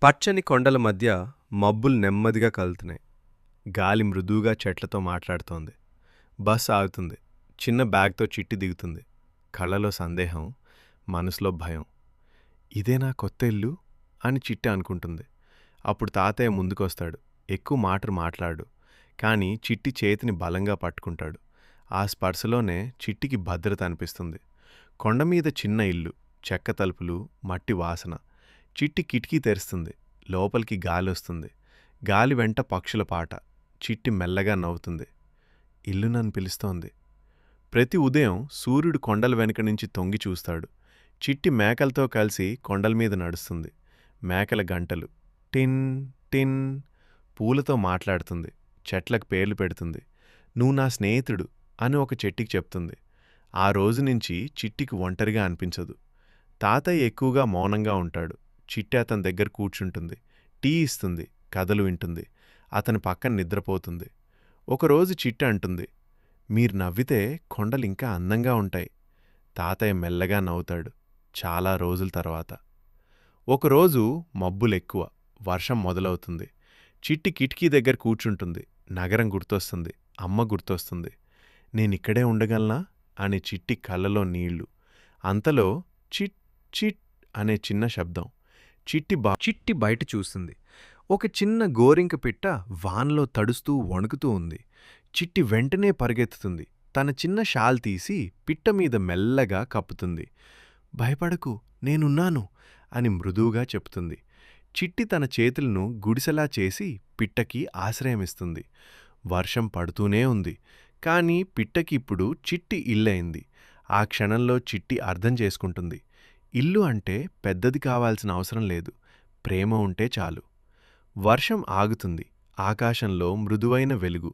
పచ్చని కొండల మధ్య మబ్బులు నెమ్మదిగా కలుతున్నాయి. గాలి మృదువుగా చెట్లతో మాట్లాడుతోంది. బస్ ఆగుతుంది. చిన్న బ్యాగ్తో చిట్టి దిగుతుంది. కళ్ళలో సందేహం, మనసులో భయం. ఇదేనా కొత్త ఇల్లు అని చిట్టి అనుకుంటుంది. అప్పుడు తాతయ్య ముందుకొస్తాడు. ఎక్కువ మాటలు మాట్లాడు, కానీ చిట్టి చేతిని బలంగా పట్టుకుంటాడు. ఆ స్పర్శలోనే చిట్టికి భద్రత అనిపిస్తుంది. కొండమీద చిన్న ఇల్లు, చెక్క తలుపులు, మట్టి వాసన. చిట్టి కిటికీ తెరుస్తుంది. లోపలికి గాలి వస్తుంది. గాలి వెంట పక్షుల పాట. చిట్టి మెల్లగా నవ్వుతుంది. ఇల్లు నన్ను పిలుస్తోంది. ప్రతి ఉదయం సూర్యుడు కొండల వెనుక నుంచి తొంగి చూస్తాడు. చిట్టి మేకలతో కలిసి కొండల మీద నడుస్తుంది. మేకల గంటలు టిన్ టిన్. పూలతో మాట్లాడుతుంది. చెట్లకు పేర్లు పెడుతుంది. నువ్వు నా స్నేహితుడు అని ఒక చెట్టుకి చెప్తుంది. ఆ రోజు నుంచి చిట్టికి ఒంటరిగా అనిపించదు. తాతయ్య ఎక్కువగా మౌనంగా ఉంటాడు. చిట్టి అతని దగ్గర కూర్చుంటుంది. టీ ఇస్తుంది. కథలు వింటుంది. అతని పక్కన నిద్రపోతుంది. ఒకరోజు చిట్టి అంటుంది, మీరు నవ్వితే కొండలింకా అందంగా ఉంటాయి. తాతయ్య మెల్లగా నవ్వుతాడు. చాలా రోజుల తర్వాత ఒకరోజు మబ్బులెక్కువ. వర్షం మొదలవుతుంది. చిట్టి కిటికీ దగ్గర కూర్చుంటుంది. నగరం గుర్తొస్తుంది. అమ్మ గుర్తొస్తుంది. నేనిక్కడే ఉండగలనా అని చిట్టి కళ్ళలో నీళ్లు. అంతలో చిట్ చిట్ అనే చిన్న శబ్దం. చిట్టి బయట చూస్తుంది. ఒక చిన్న గోరింక పిట్ట వాన్లో తడుస్తూ వణుకుతూ ఉంది. చిట్టి వెంటనే పరిగెత్తుతుంది. తన చిన్న షాల్ తీసి పిట్టమీద మెల్లగా కప్పుతుంది. భయపడకు, నేనున్నాను అని మృదువుగా చెప్తుంది. చిట్టి తన చేతులను గుడిసెలా చేసి పిట్టకి ఆశ్రయమిస్తుంది. వర్షం పడుతూనే ఉంది. కాని పిట్టకి ఇప్పుడు చిట్టి ఇల్లయింది. ఆ క్షణంలో చిట్టి అర్థం చేసుకుంటుంది. ఇల్లు అంటే పెద్దది కావాల్సిన అవసరం లేదు. ప్రేమ ఉంటే చాలు. వర్షం ఆగుతుంది. ఆకాశంలో మృదువైన వెలుగు.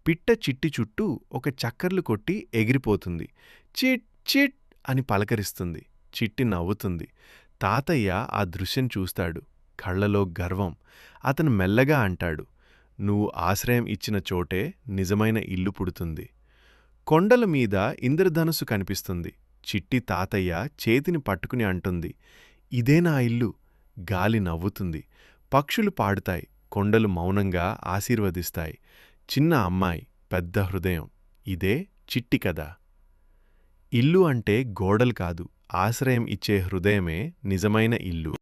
పిట్ట చిట్టి చుట్టూ ఒక చక్కర్లు కొట్టి ఎగిరిపోతుంది. చిట్ చిట్ అని పలకరిస్తుంది. చిట్టి నవ్వుతుంది. తాతయ్య ఆ దృశ్యం చూస్తాడు. కళ్లలో గర్వం. అతను మెల్లగా అంటాడు, నువ్వు ఆశ్రయం ఇచ్చిన చోటే నిజమైన ఇల్లు పుడుతుంది. కొండల మీద ఇంద్రధనుస్సు కనిపిస్తుంది. చిట్టి తాతయ్య చేతిని పట్టుకుని అంటుంది, ఇదే నా ఇల్లు. గాలి నవ్వుతుంది. పక్షులు పాడుతాయి. కొండలు మౌనంగా ఆశీర్వదిస్తాయి. చిన్న అమ్మాయి, పెద్ద హృదయం. ఇదే చిట్టి కథ. ఇల్లు అంటే గోడలు కాదు, ఆశ్రయం ఇచ్చే హృదయమే నిజమైన ఇల్లు.